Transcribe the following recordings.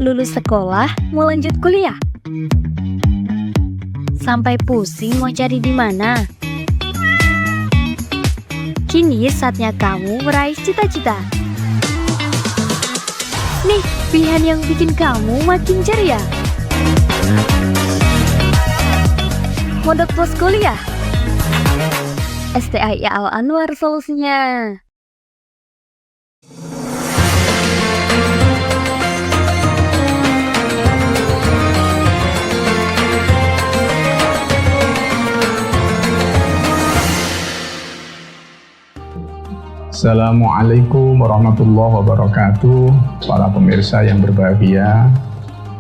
Lulus sekolah, mau lanjut kuliah? Sampai pusing mau cari di mana? Kini saatnya kamu meraih cita-cita. Nih, pilihan yang bikin kamu makin ceria. Mondok Pos Kuliah. STIA Al Anwar solusinya. Assalamualaikum warahmatullahi wabarakatuh. Para pemirsa yang berbahagia,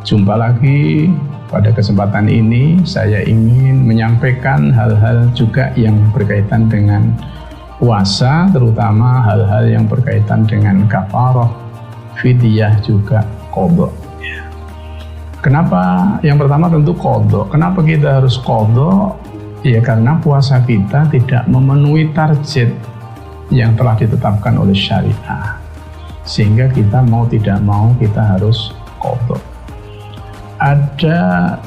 jumpa lagi. Pada kesempatan ini saya ingin menyampaikan hal-hal juga yang berkaitan dengan puasa, terutama hal-hal yang berkaitan dengan kafarah, fidyah, juga qadha. Kenapa? Yang pertama tentu qadha. Kenapa kita harus qadha? Ya karena puasa kita tidak memenuhi target yang telah ditetapkan oleh syariah, sehingga kita mau tidak mau kita harus qadha. Ada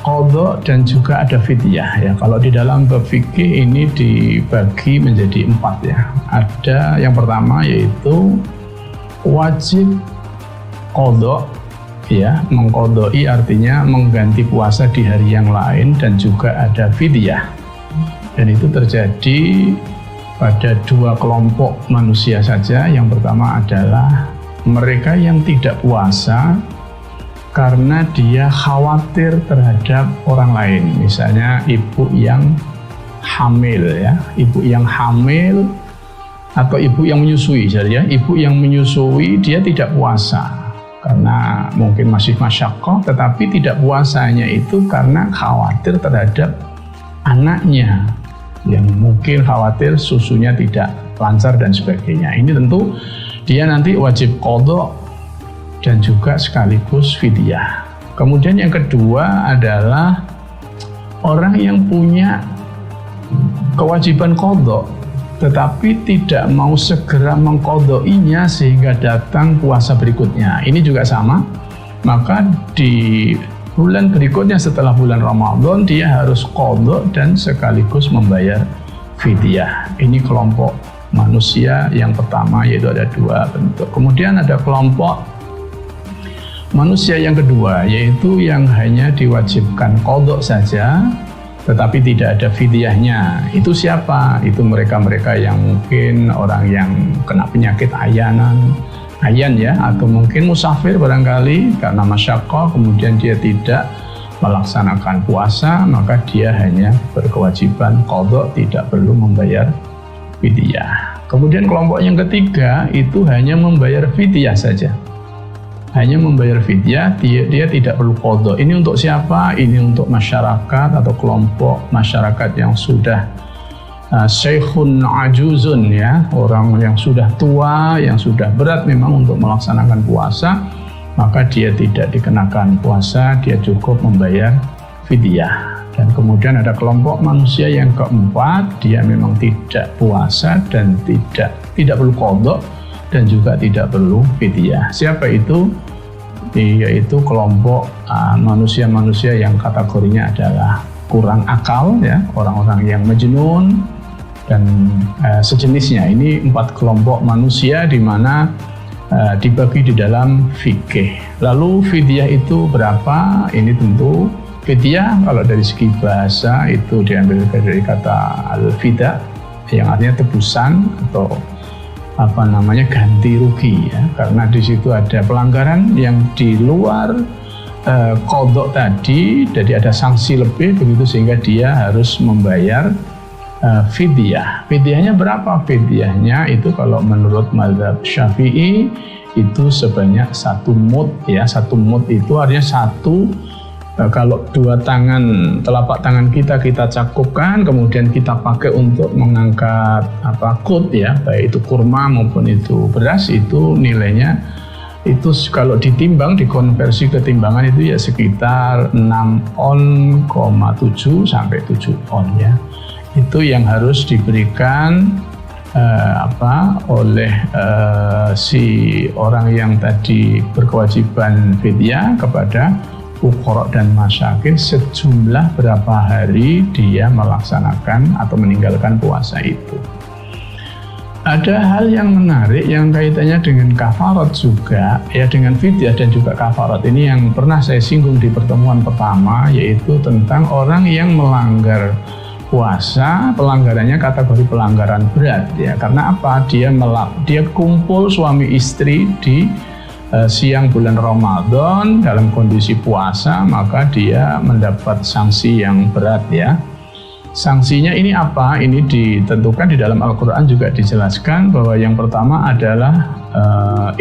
qadha dan juga ada fidyah ya. Kalau di dalam bab fikih ini dibagi menjadi 4 ya. Ada yang pertama yaitu wajib qadha ya, mengqadai artinya mengganti puasa di hari yang lain, dan juga ada fidyah. Dan itu terjadi pada 2 kelompok manusia saja. Yang pertama adalah mereka yang tidak puasa karena dia khawatir terhadap orang lain. Misalnya ibu yang hamil ya, ibu yang hamil atau ibu yang menyusui saja. Ibu yang menyusui dia tidak puasa karena mungkin masih masyaqqah, tetapi tidak puasanya itu karena khawatir terhadap anaknya, yang mungkin khawatir susunya tidak lancar dan sebagainya. Ini tentu dia nanti wajib qadha dan juga sekaligus fidyah. Kemudian yang kedua adalah orang yang punya kewajiban qadha tetapi tidak mau segera mengqadhainya sehingga datang puasa berikutnya. Ini juga sama. Maka di bulan berikutnya setelah bulan Ramadan dia harus qadha dan sekaligus membayar fidyah. Ini kelompok manusia yang pertama, yaitu ada 2 bentuk. Kemudian ada kelompok manusia yang kedua, yaitu yang hanya diwajibkan qadha saja tetapi tidak ada fidyahnya. Itu siapa? Itu mereka-mereka yang mungkin orang yang kena penyakit ayan ya, atau mungkin musafir barangkali karena masyaqqah, kemudian dia tidak melaksanakan puasa, maka dia hanya berkewajiban qadha, tidak perlu membayar fidyah. Kemudian kelompok yang ketiga itu hanya membayar fidyah saja. Hanya membayar fidyah, dia tidak perlu qadha. Ini untuk siapa? Ini untuk masyarakat atau kelompok masyarakat yang sudah syekhun ajuzun ya, orang yang sudah tua, yang sudah berat memang untuk melaksanakan puasa, maka dia tidak dikenakan puasa, dia cukup membayar fidyah. Dan kemudian ada kelompok manusia yang keempat, dia memang tidak puasa dan tidak perlu qadha dan juga tidak perlu fidyah. Siapa itu? Yaitu kelompok manusia-manusia yang kategorinya adalah kurang akal ya, orang-orang yang majnun dan sejenisnya. Ini 4 kelompok manusia di mana dibagi di dalam fikih. Lalu fidyah itu berapa? Ini tentu fidyah kalau dari segi bahasa itu diambil dari kata al-fida yang artinya tebusan atau ganti rugi ya, karena di situ ada pelanggaran yang di luar qadha tadi, jadi ada sanksi lebih begitu sehingga dia harus membayar fidyah. Fidyahnya berapa? Fidyahnya itu kalau menurut mazhab Syafi'i itu sebanyak 1 mud ya. 1 mud itu artinya kalau 2 tangan, telapak tangan kita cakupkan, kemudian kita pakai untuk mengangkat kut ya, baik itu kurma maupun itu beras, itu nilainya itu kalau ditimbang, dikonversi ke timbangan itu ya sekitar 6,7 sampai 7 on ya. Itu yang harus diberikan oleh si orang yang tadi berkewajiban fidyah kepada fuqara dan masyakin sejumlah berapa hari dia melaksanakan atau meninggalkan puasa itu. Ada hal yang menarik yang kaitannya dengan kafarat juga, ya, dengan fidyah dan juga kafarat. Ini yang pernah saya singgung di pertemuan pertama, yaitu tentang orang yang melanggar puasa. Pelanggarannya kategori pelanggaran berat, ya. Karena apa? Dia kumpul suami istri di siang bulan Ramadan dalam kondisi puasa, maka dia mendapat sanksi yang berat, ya. Sanksinya ini apa? Ini ditentukan di dalam Al-Quran, juga dijelaskan bahwa yang pertama adalah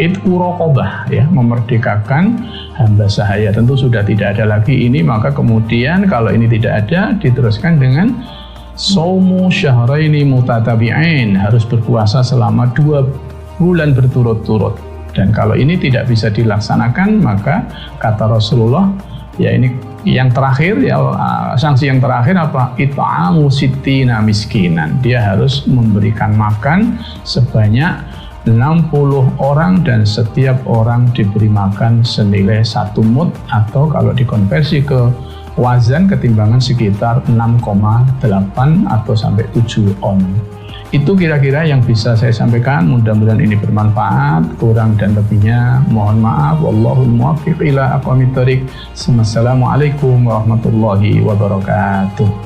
idku raqabah, ya, memerdekakan hamba sahaya. Tentu sudah tidak ada lagi ini, maka kemudian kalau ini tidak ada, diteruskan dengan shaumu syahraini mutatabi'ain, harus berpuasa selama 2 bulan berturut-turut. Dan kalau ini tidak bisa dilaksanakan, maka kata Rasulullah, ya, ini yang terakhir, ya, sanksi yang terakhir apa? It'amu sittina miskinan. Dia harus memberikan makan sebanyak 60 orang dan setiap orang diberi makan senilai 1 mud, atau kalau dikonversi ke wazan ketimbangan sekitar 6,8 atau sampai 7 on. Itu kira-kira yang bisa saya sampaikan. Mudah-mudahan ini bermanfaat. Kurang dan lebihnya mohon maaf. Wallahul muwaffiq ila aqwamit thoriq. Assalamualaikum warahmatullahi wabarakatuh.